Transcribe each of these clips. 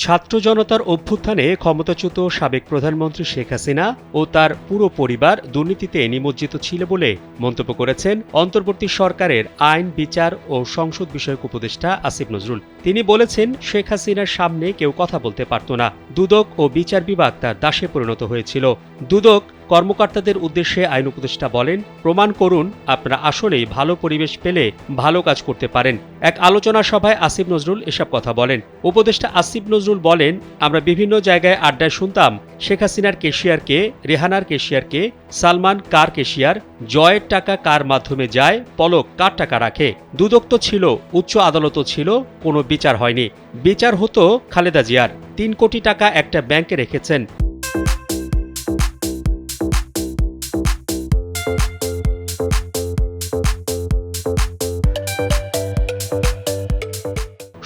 ছাত্র জনতার অভ্যুত্থানে ক্ষমতাচ্যুত সাবেক প্রধানমন্ত্রী শেখ হাসিনা ও তার পুরো পরিবার দুর্নীতিতে নিমজ্জিত ছিল বলে মন্তব্য করেছেন অন্তর্বর্তী সরকারের আইন, বিচার ও সংসদ বিষয়ক উপদেষ্টা আসিফ নজরুল। তিনি বলেছেন, শেখ হাসিনার সামনে কেউ কথা বলতে পারত না। দুদক ও বিচার বিভাগ তার দাসে পরিণত হয়েছিল। দুদক কর্মকর্তাদের উদ্দেশ্যে আইন উপদেষ্টা বলেন, প্রমাণ করুন আপনারা আসলেই ভালো পরিবেশ পেলে ভালো কাজ করতে পারেন। এক আলোচনা সভায় আসিফ নজরুল এসব কথা বলেন। উপদেষ্টা আসিফ নজরুল বলেন, আমরা বিভিন্ন জায়গায় আড্ডায় শুনতাম শেখ হাসিনার কেশিয়ারকে, রেহানার কেশিয়ারকে, সালমান কার কেশিয়ার, জয়ের টাকা কার মাধ্যমে যায়, পলক কার টাকা রাখে। দুদক তো ছিল, উচ্চ আদালতও ছিল, কোনো বিচার হয়নি। বিচার হতো খালেদা জিয়ার। ৩ কোটি টাকা একটা ব্যাংকে রেখেছেন।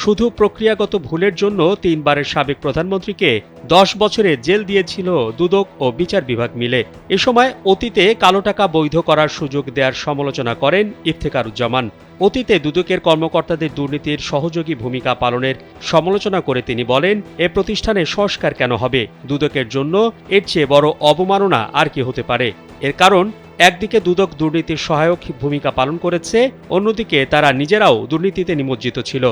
শুধু প্রক্রিয়াগত ভুলের জন্য ৩ বারের সাবেক প্রধানমন্ত্রীকে ১০ বছরে জেল দিয়েছিল দুদক ও বিচার বিভাগ মিলে। এ সময় অতীতে কালো টাকা বৈধ করার সুযোগ দেওয়ার সমালোচনা করেন ইফতেখারুজ্জামান। অতীতে দুদকের কর্মকর্তাদের দুর্নীতির সহযোগী ভূমিকা পালনের সমালোচনা করে তিনি বলেন, এ প্রতিষ্ঠানে সংস্কার কেন হবে? দুদকের জন্য এর চেয়ে বড় অবমাননা আর কি হতে পারে? এর কারণ, একদিকে দুদক দুর্নীতির সহায়ক ভূমিকা পালন করেছে, অন্যদিকে তারা নিজেরাও দুর্নীতিতে নিমজ্জিত ছিল।